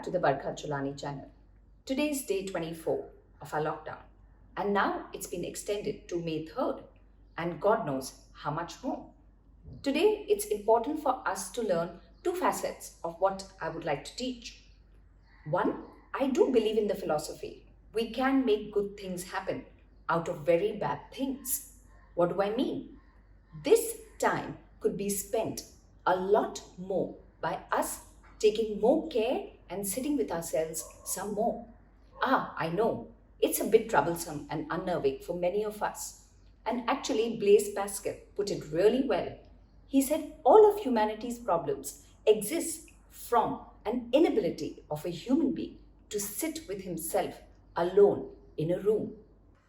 back to the Barkha Cholani channel. Today is day 24 of our lockdown, and now it's been extended to May 3rd, and God knows how much more. Today, it's important for us to learn two facets of what I would like to teach. One, I do believe in the philosophy. We can make good things happen out of very bad things. What do I mean? This time could be spent a lot more by us taking more care and sitting with ourselves some more. I know, it's a bit troublesome and unnerving for many of us. And actually, Blaise Pascal put it really well. He said all of humanity's problems exist from an inability of a human being to sit with himself alone in a room.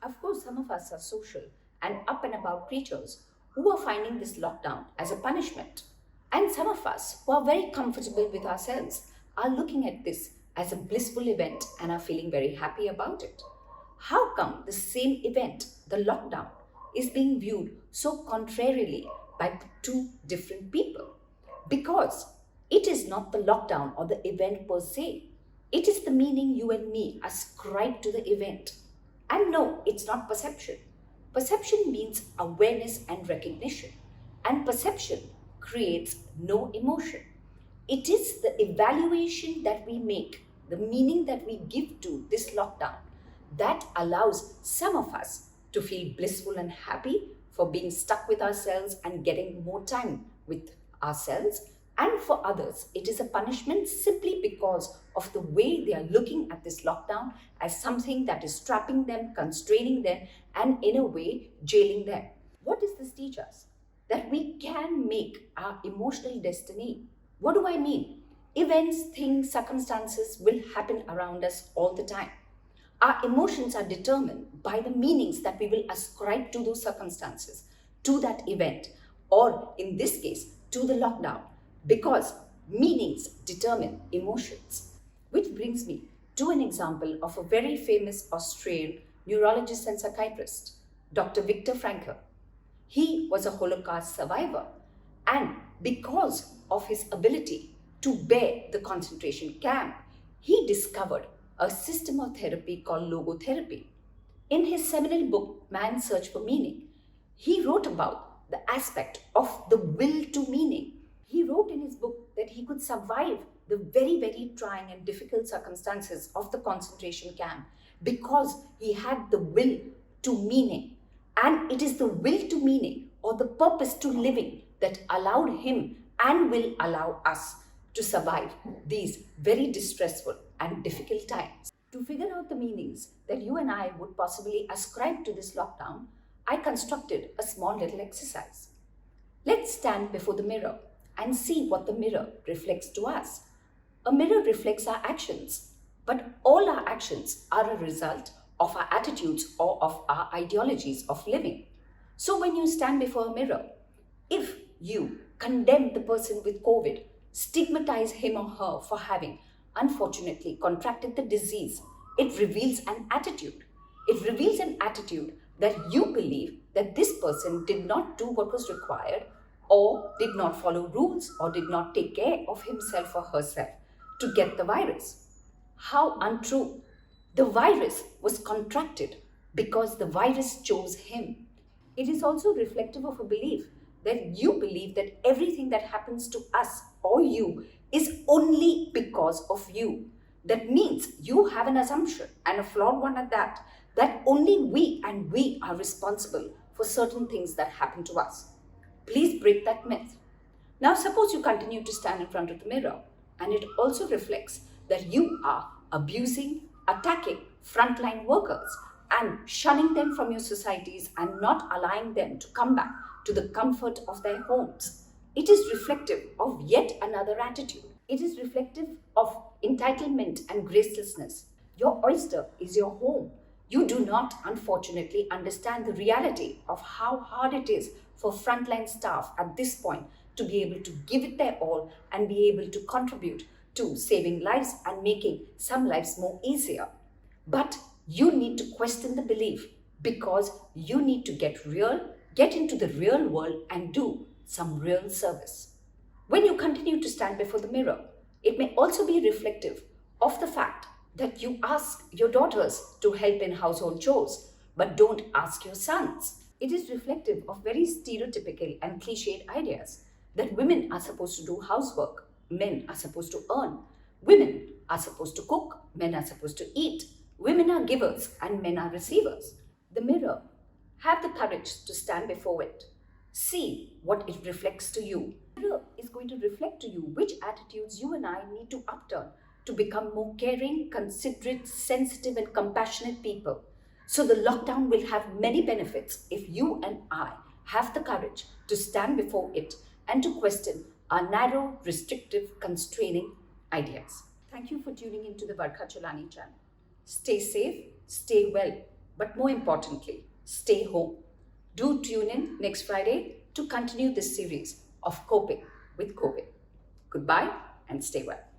Of course, some of us are social and up and about creatures who are finding this lockdown as a punishment. And some of us who are very comfortable with ourselves are looking at this as a blissful event and are feeling very happy about it. How come the same event, the lockdown, is being viewed so contrarily by two different people? Because it is not the lockdown or the event per se. It is the meaning you and me ascribe to the event. And no, it's not perception. Perception means awareness and recognition. And perception creates no emotion. It is the evaluation that we make, the meaning that we give to this lockdown, that allows some of us to feel blissful and happy for being stuck with ourselves and getting more time with ourselves. And for others, it is a punishment simply because of the way they are looking at this lockdown as something that is trapping them, constraining them, and in a way, jailing them. What does this teach us? That we can make our emotional destiny. What do I mean? Events, things, circumstances will happen around us all the time. Our emotions are determined by the meanings that we will ascribe to those circumstances, to that event, or in this case, to the lockdown, because meanings determine emotions. Which brings me to an example of a very famous Australian neurologist and psychiatrist, Dr. Viktor Frankl. He was a Holocaust survivor, and because of his ability to bear the concentration camp, he discovered a system of therapy called logotherapy. In his seminal book, Man's Search for Meaning, he wrote about the aspect of the will to meaning. He wrote in his book that he could survive the very, very trying and difficult circumstances of the concentration camp because he had the will to meaning. And it is the will to meaning or the purpose to living that allowed him and will allow us to survive these very distressful and difficult times. To figure out the meanings that you and I would possibly ascribe to this lockdown, I constructed a small little exercise. Let's stand before the mirror and see what the mirror reflects to us. A mirror reflects our actions, but all our actions are a result of our attitudes or of our ideologies of living. So when you stand before a mirror, if you condemn the person with COVID, stigmatize him or her for having unfortunately contracted the disease, it reveals an attitude. It reveals an attitude that you believe that this person did not do what was required or did not follow rules or did not take care of himself or herself to get the virus. How untrue. The virus was contracted because the virus chose him. It is also reflective of a belief that you believe that everything that happens to us or you is only because of you. That means you have an assumption, and a flawed one at that, that only we and we are responsible for certain things that happen to us. Please break that myth. Now suppose you continue to stand in front of the mirror and it also reflects that you are abusing, attacking frontline workers and shunning them from your societies and not allowing them to come back to the comfort of their homes. It is reflective of yet another attitude. It is reflective of entitlement and gracelessness. Your oyster is your home. You do not, unfortunately, understand the reality of how hard it is for frontline staff at this point to be able to give it their all and be able to contribute to saving lives and making some lives more easier. But you need to question the belief because you need to get into the real world and do some real service. When you continue to stand before the mirror, it may also be reflective of the fact that you ask your daughters to help in household chores, but don't ask your sons. It is reflective of very stereotypical and cliched ideas that women are supposed to do housework, men are supposed to earn, women are supposed to cook, men are supposed to eat, women are givers and men are receivers. The mirror, have the courage to stand before it. See what it reflects to you. The mirror is going to reflect to you which attitudes you and I need to upturn to become more caring, considerate, sensitive, and compassionate people. So the lockdown will have many benefits if you and I have the courage to stand before it and to question our narrow, restrictive, constraining ideas. Thank you for tuning into the Varkha Cholani channel. Stay safe, stay well, but more importantly, stay home. Do tune in next Friday to continue this series of coping with COVID. Goodbye and stay well.